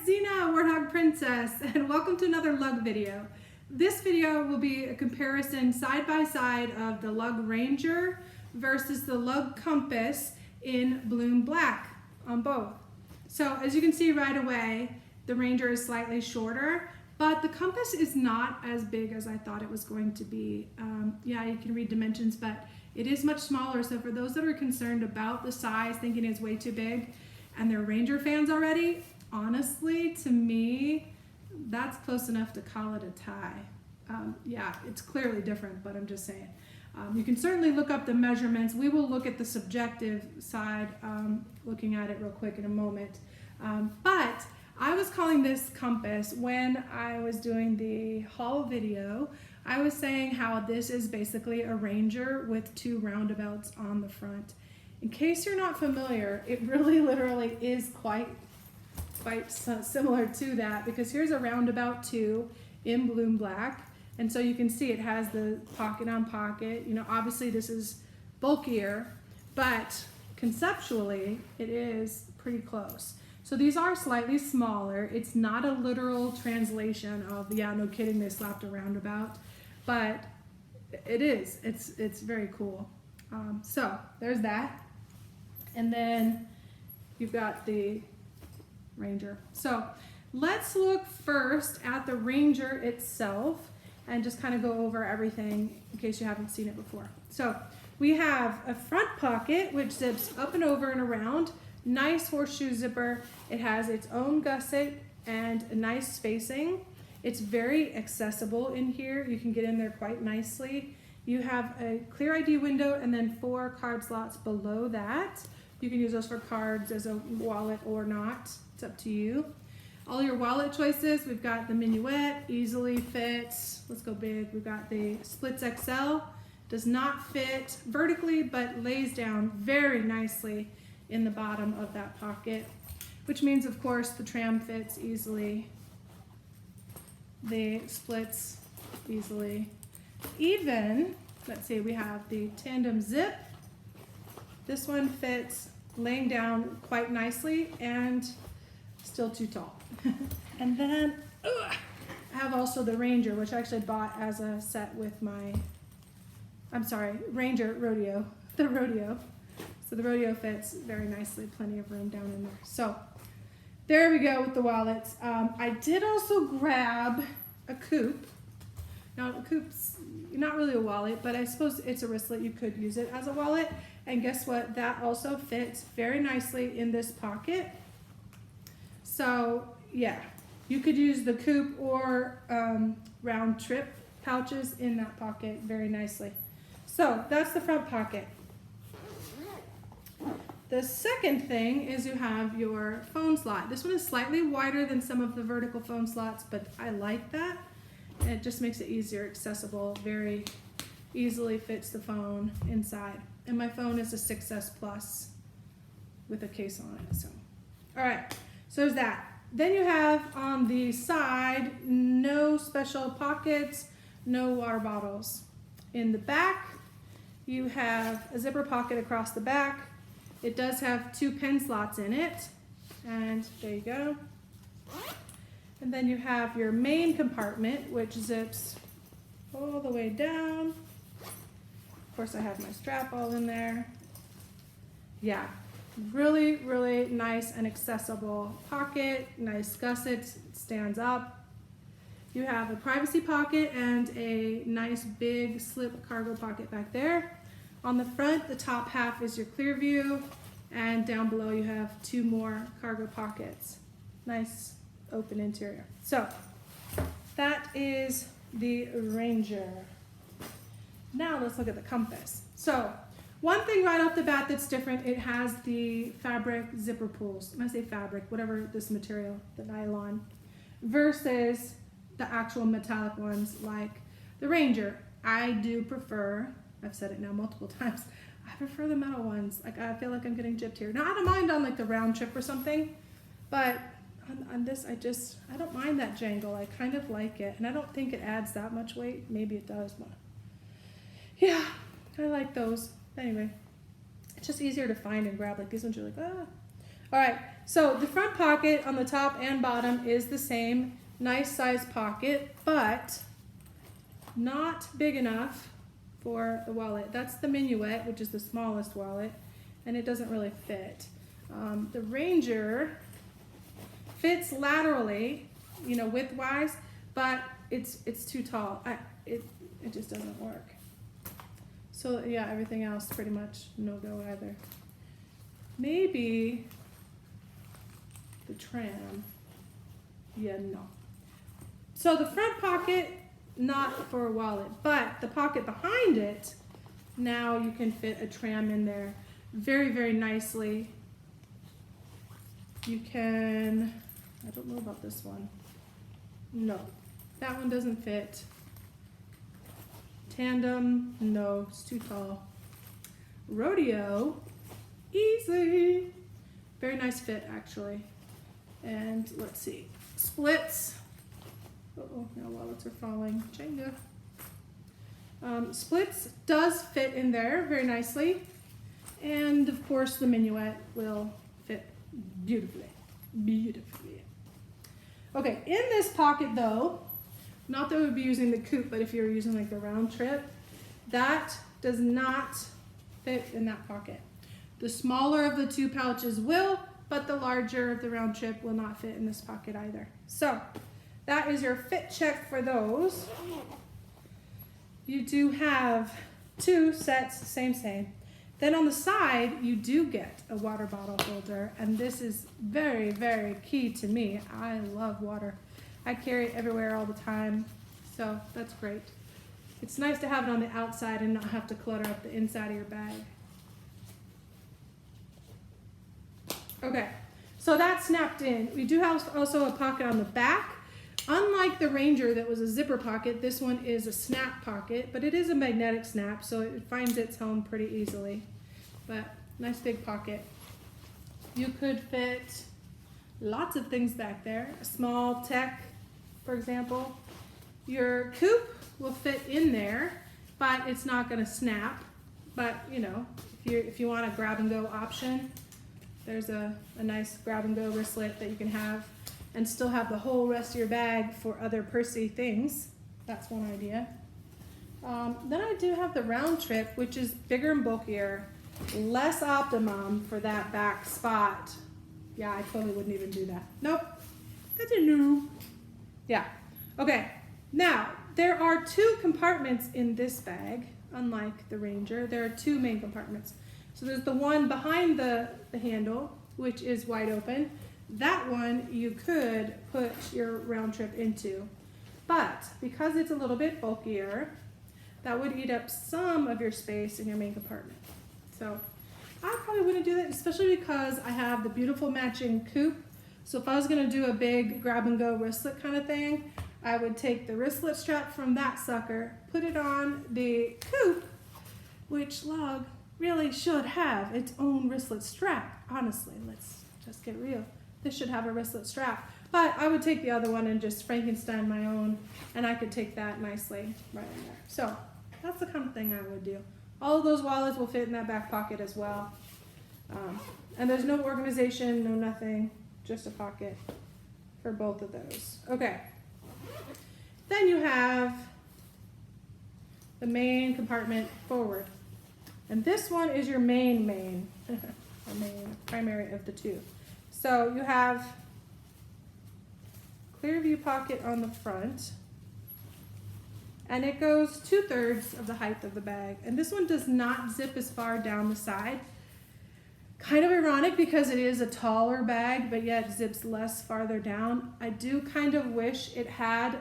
it's Zena, Warthog Princess, and welcome to another Lug video. This video will be a comparison side by side of the Lug Ranger versus the Lug Compass in Bloom Black on both. So as you can see right away, the Ranger is slightly shorter, but the Compass is not as big as I thought it was going to be. Yeah, you can read dimensions, but it is much smaller. So for those that are concerned about the size, thinking it's way too big, and they're Ranger fans already, honestly, to me, that's close enough to call it a tie. Yeah, it's clearly different, but I'm just saying. You can certainly look up the measurements. We will look at the subjective side, looking at it real quick in a moment. But I was calling this Compass when I was doing the haul video. I was saying how this is basically a Ranger with two roundabouts on the front. In case you're not familiar, it really literally is quite similar to that, because here's a Roundabout 2 in Bloom Black, and so you can see it has the pocket on pocket. You know, obviously this is bulkier, but conceptually it is pretty close. So these are slightly smaller. It's not a literal translation of, yeah, no kidding, they slapped a roundabout, but it is. It's very cool. So there's that. And then you've got the Ranger. So let's look first at the Ranger itself and just kind of go over everything in case you haven't seen it before. So we have a front pocket which zips up and over and around. Nice horseshoe zipper. It has its own gusset and a nice spacing. It's very accessible in here. You can get in there quite nicely. You have a clear ID window and then 4 card slots below that. You can use those for cards as a wallet or not. It's up to you. All your wallet choices, we've got the Minuet, easily fits. Let's go big. We've got the Splits XL. Does not fit vertically, but lays down very nicely in the bottom of that pocket, which means, of course, the Tram fits easily. The Splits easily. Even, let's see, we have the Tandem Zip. This one fits laying down quite nicely and still too tall. And then I have also the Ranger, which I actually bought as a set with my, Ranger Rodeo, the Rodeo. So the Rodeo fits very nicely, plenty of room down in there. So there we go with the wallets. I did also grab a coupe. Now the coupe's not really a wallet, but I suppose it's a wristlet. You could use it as a wallet. And guess what? That also fits very nicely in this pocket. So yeah, you could use the coupe or round trip pouches in that pocket very nicely. So that's the front pocket. The second thing is you have your phone slot. This one is slightly wider than some of the vertical phone slots, but I like that. And it just makes it easier, accessible, very easily fits the phone inside. And my phone is a 6S Plus with a case on it. So, all right, so there's that. Then you have on the side, no special pockets, no water bottles. In the back, you have a zipper pocket across the back. It does have 2 pen slots in it, and there you go. And then you have your main compartment, which zips all the way down. Of course, I have my strap all in there. Yeah, really, really nice and accessible pocket. Nice gusset, stands up. You have a privacy pocket and a nice big slip cargo pocket back there. On the front, the top half is your clear view, and down below you have 2 more cargo pockets. Nice open interior. So that is the Ranger. Now let's look at the Compass. So one thing right off the bat that's different, it has the fabric zipper pulls. When I say fabric, whatever this material, the nylon, versus the actual metallic ones like the Ranger. I do prefer, I've said it now multiple times, I prefer the metal ones. Like, I feel like I'm getting gypped here. Now I don't mind on like the round trip or something, but on this, I don't mind that jangle. I kind of like it, and I don't think it adds that much weight. Maybe it does, but yeah, I like those. Anyway, it's just easier to find and grab. Like these ones, you're like, ah. All right, so the front pocket on the top and bottom is the same, nice size pocket, but not big enough for the wallet. That's the Minuet, which is the smallest wallet, and it doesn't really fit. The Ranger fits laterally, you know, width-wise, but it's too tall. It just doesn't work. So yeah, everything else pretty much no-go either. Maybe the tram. Yeah, no. So the front pocket, not for a wallet, but the pocket behind it, now you can fit a tram in there very, very nicely. You can, I don't know about this one. No, that one doesn't fit. Tandem, no, it's too tall. Rodeo, easy. Very nice fit, actually. And let's see, splits. Uh-oh, now wallets are falling. Jenga. Splits does fit in there very nicely. And of course the Minuet will fit beautifully. Beautifully. Okay, in this pocket though, not that we would be using the coupe, but if you were using like the round trip, that does not fit in that pocket. The smaller of the two pouches will, but the larger of the round trip will not fit in this pocket either. So that is your fit check for those. You do have two sets, same. Then on the side, you do get a water bottle holder, and this is very, very key to me. I love water. I carry it everywhere all the time, so that's great. It's nice to have it on the outside and not have to clutter up the inside of your bag. Okay, so that's snapped in. We do have also a pocket on the back. Unlike the Ranger that was a zipper pocket, this one is a snap pocket, but it is a magnetic snap, so it finds its home pretty easily. But nice big pocket. You could fit lots of things back there. A small tech, for example. Your coupe will fit in there, but it's not going to snap. But you know, if you want a grab and go option, there's a nice grab and go wristlet that you can have and still have the whole rest of your bag for other pursy things. That's one idea. Then I do have the round trip, which is bigger and bulkier, less optimum for that back spot. Yeah, I totally wouldn't even do that. Nope, that's a no. Yeah, okay. Now, there are two compartments in this bag, unlike the Ranger. There are two main compartments. So there's the one behind the handle, which is wide open. That one you could put your round trip into. But because it's a little bit bulkier, that would eat up some of your space in your main compartment. So I probably wouldn't do that, especially because I have the beautiful matching coupe. So if I was gonna do a big grab and go wristlet kind of thing, I would take the wristlet strap from that sucker, put it on the coupe, which Lug really should have its own wristlet strap. Honestly, let's just get real. This should have a wristlet strap. But I would take the other one and just Frankenstein my own, and I could take that nicely right in there. So that's the kind of thing I would do. All of those wallets will fit in that back pocket as well. And there's no organization, no nothing, just a pocket for both of those. Okay. Then you have the main compartment forward. And this one is your main, or main, primary of the two. So you have clear view pocket on the front, and it goes 2/3 of the height of the bag. And this one does not zip as far down the side. Kind of ironic because it is a taller bag, but yet zips less farther down. I do kind of wish it had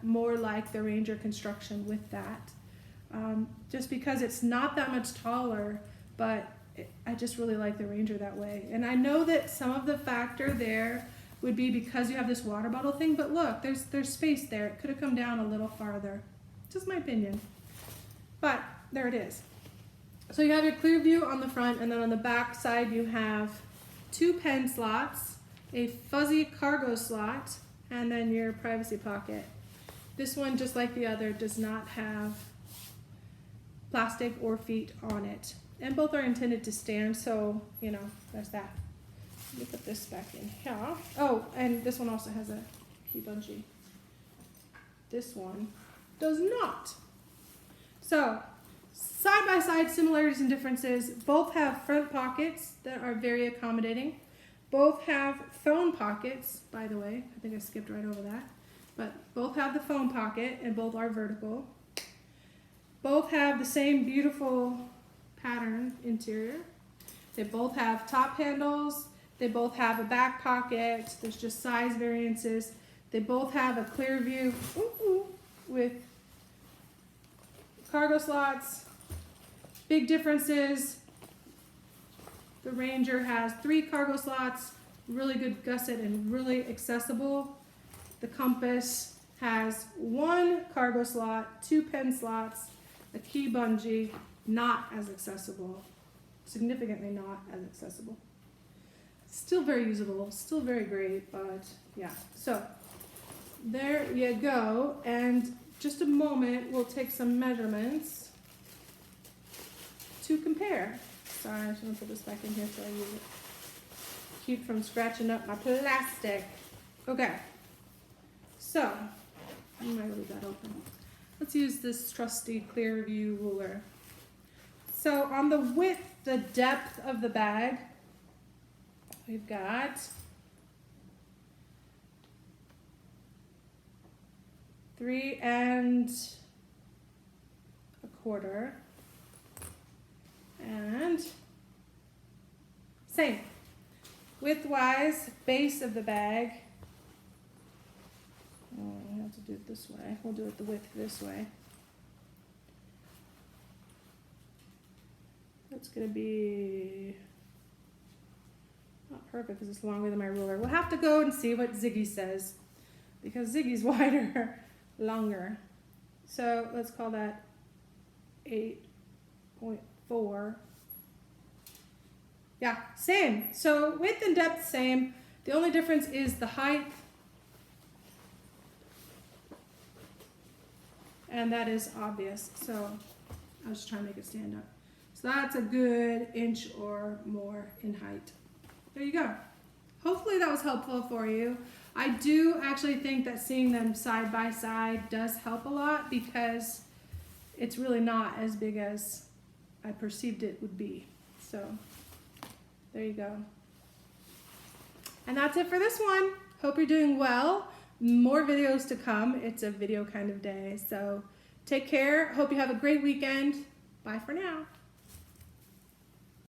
more like the Ranger construction with that. Just because it's not that much taller, but I just really like the Ranger that way. And I know that some of the factor there would be because you have this water bottle thing, but look, there's space there. It could have come down a little farther. Just my opinion. But there it is. So you have your clear view on the front, and then on the back side you have 2 pen slots, a fuzzy cargo slot, and then your privacy pocket. This one, just like the other, does not have plastic or feet on it. And both are intended to stand, so, you know, there's that. Let me put this back in here. Oh, and this one also has a key bungee. This one does not. So, side-by-side similarities and differences. Both have front pockets that are very accommodating. Both have phone pockets, by the way. I think I skipped right over that. But both have the phone pocket and both are vertical. Both have the same beautiful pattern interior. They both have top handles. They both have a back pocket. There's just size variances. They both have a clear view with cargo slots. Big differences. The Ranger has 3 cargo slots, really good gusset and really accessible. The Compass has 1 cargo slot, 2 pen slots, a key bungee, not as accessible, significantly not as accessible. Still very usable, still very great, but yeah. So there you go, and just a moment, we'll take some measurements to compare. Sorry, I'm just gonna put this back in here so I use it. Keep from scratching up my plastic. Okay, so I'm gonna leave that open. Let's use this trusty Clearview ruler. So on the width, the depth of the bag, we've got 3 1/4, and same. Width-wise, base of the bag. Oh, I have to do it this way. We'll do it the width this way. That's going to be not perfect because it's longer than my ruler. We'll have to go and see what Ziggy says because Ziggy's wider, longer. So let's call that 8.4. Yeah, same. So width and depth, same. The only difference is the height. And that is obvious. So I was just trying to make it stand up. So that's a good inch or more in height. There you go. Hopefully that was helpful for you. I do actually think that seeing them side by side does help a lot because it's really not as big as I perceived it would be. So there you go. And that's it for this one. Hope you're doing well. More videos to come. It's a video kind of day. So take care. Hope you have a great weekend. Bye for now.